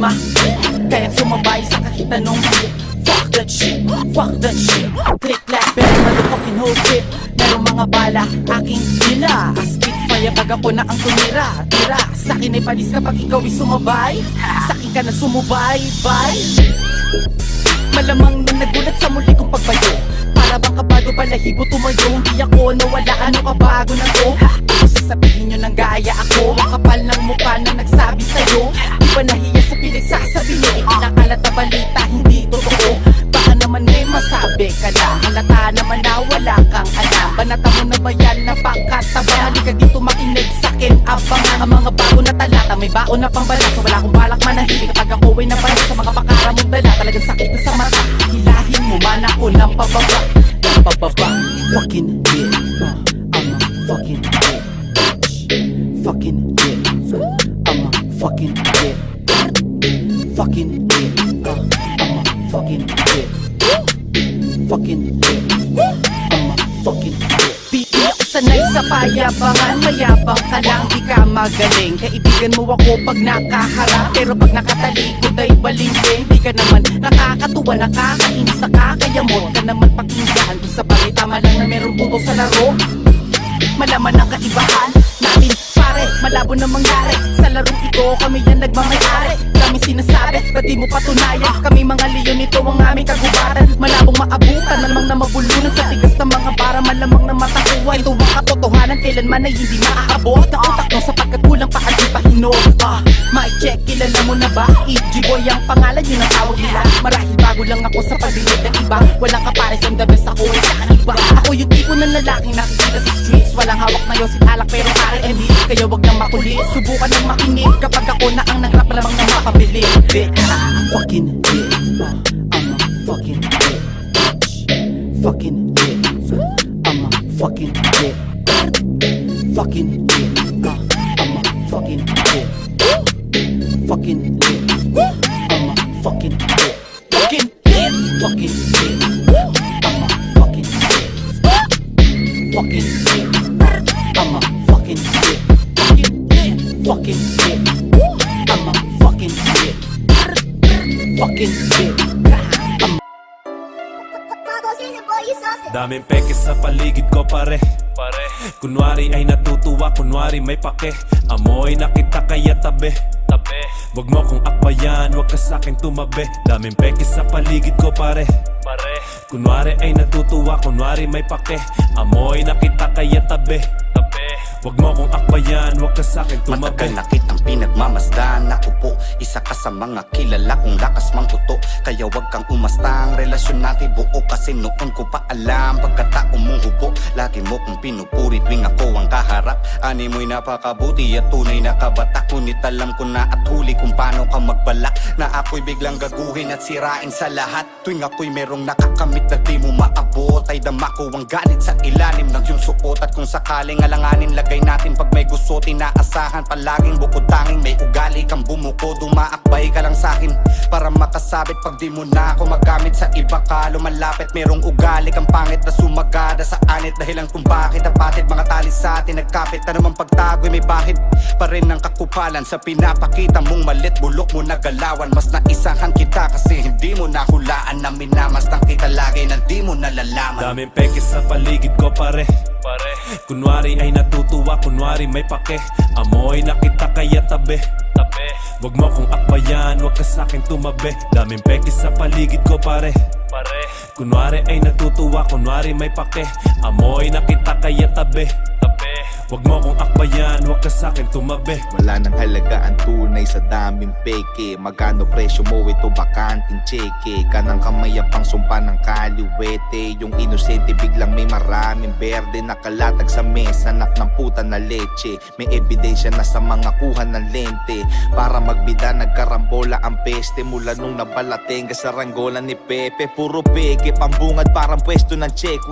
ma Kaya sumabay sa kahit anong fuck that shit, fuck that shit. Click like pero motherfucking whole trip. Merong mga bala, aking dila. Spitfire pag ako na ang tumira. Tira, sa'kin ay palis kapag ikaw ay sumabay. Sa'kin ka na sumubay, bye. Malamang na nagulat sa muli kong pagbayo. Para bang kabado balahibo tumayo. Hindi ako nawala, ano ka bago na to? Kung sasabihin nyo ng gaya ako, ang kapal ng mukha na nagsabi sa'yo. Di ba nahiya sa pinagsasabi nyo? Ikinakalat na balita, hindi totoo. Baka naman may masabi ka na. Halata naman na wala kang alam. Banata mo na ba yan na pakataba? Halika dito makinig sa'kin. Abangan ang mga bago na talata. May baon na pambala, so wala akong balak manahili. Kapag ako ay nabalik sa mga pakara mong dala, talagang sakit na sa mata. Hilahin mo man ako ng pababa. Ng pababa. Fucking yeah, I'm a fucking yeah. Fucking yeah, I'm a fucking yeah. Fucking yeah, I'm a fucking yeah. Fucking yeah, I'm a fucking yeah. Di ako sanay sa payabangan, mayabang ka lang, di ka magaling. Kaibigan mo ako pag nakaharap, pero pag nakatalikod ay balingking. Di ka naman nakakatuwa, nakakainis, nakakayamot ka naman pakinggan. Kung sa bagay tama lang na merong buto sa laro, malaman ang kaibahan natin pare, malabo na mangyari. Sa larong ito kami yan nagmamayari. Kami sinasabi, ba't di mo patunayan? Kami mga leon, ito ang aming kagubatan. Malabong maabutan, malamang na mabulunan sa tigas ng mga bara, malamang na matakuha. Ito ang katotohanan, kailanman ay hindi maaabot. Ang utak mo sapagkat kulang pa at di pa hinog. Mic check, kilala mo na ba? EG-boy ang pangalan, yun ang tawag nila. Marahil bago lang ako sa pagdinig ng iba. Walang kapares, ang the best ako ay kakaiba. Ako yung tipo ng lalaking nakikita sa streets. Walang hawak na yosin alak pero pare hindi. Kaya wag nang makulit, subukan ng makinig. Kapag ako na ang nagrap, malamang na mapabili. Fucking yeah, I'm a fucking yeah. Fucking yeah, I'm a fucking yeah. Fucking yeah, I'm a fucking yeah. Fucking yeah, I'm a fucking yeah. Fucking yeah, fucking yeah, I'm a fucking yeah. Fucking yeah, I'm a fucking yeah. Fucking yeah, I'm a fucking yeah. Fucking yeah, I'm daming peke sa paligid ko pare. Kunwari ay natutuwa, kunwari may pake. Amoy nakita kaya tabi. Wag mo kong akbayan, wag ka sa'kin tumabi. Daming peke sa paligid ko pare. Kunwari ay natutuwa, kunwari may pake. Amoy nakita kaya tabi. Wag mo kong akbayan, wag ka sa'kin tumabi. Matagal na kitang pinagmamasdan. Ako po, isa ka sa mga kilala kong lakas mang uto. Kaya wag kang umasta, ang relasyon natin buo. Kasi noon ko pa alam, pagkatao mong hubo. Lagi mo kong pinupuri tuwing ako ang kaharap. Ani mo'y napakabuti at tunay na kabata. Ngunit alam ko na at huli kung paano ka magbala. Na ako'y biglang gaguhin at sirain sa lahat. Tuwing ako'y merong nakakamit na di mo maabot, ay dama ko ang ganit sa ilalim ng iyong suot. At kung sakaling alanganin, lagay natin pag may gusto. Tinaasahan palaging bukod tanging may ugali kang bumuko. Dumaakbay ka lang sa'kin para makasabit. Pag di mo na ako magamit sa iba ka lumalapit. Merong ugali kang pangit na sumagada sa anit. Dahilan kung bakit napatid mga tali sa atin nagkapit. Na naman pagtago'y may bahid pa rin ng kakupalan. Sa pinapakita mong malit, bulok mo na galawan. Mas naisahan kita kasi hindi mo nahulaan. Na minamastan kita lagi na di mo nalalaman. Daming peke sa paligid ko pare. Kunwari ay natutuwa, kunwari may pake. Amoy nakita kaya tabi. Wag mo kong akbayan, wag ka sa'kin tumabi. Daming peke sa paligid ko pare. Kunwari ay natutuwa, kunwari may pake. Amoy nakita kaya tabi. Wag mo kong akbayan, wag ka sa'kin tumabi. Wala nang halaga ang tunay sa daming peke. Magkano presyo mo ito bakanting cheque. Kanang kamay ang pang sumpa ng kaliwete. Yung inosente biglang may maraming berde. Nakalatag sa mesa, anak ng puta na leche. May ebidensya na sa mga kuha ng lente. Para magbida nagkarambola ang peste. Mula nung nabalatenga sa ranggola ni Pepe. Puro peke, pambungad parang pwesto ng check.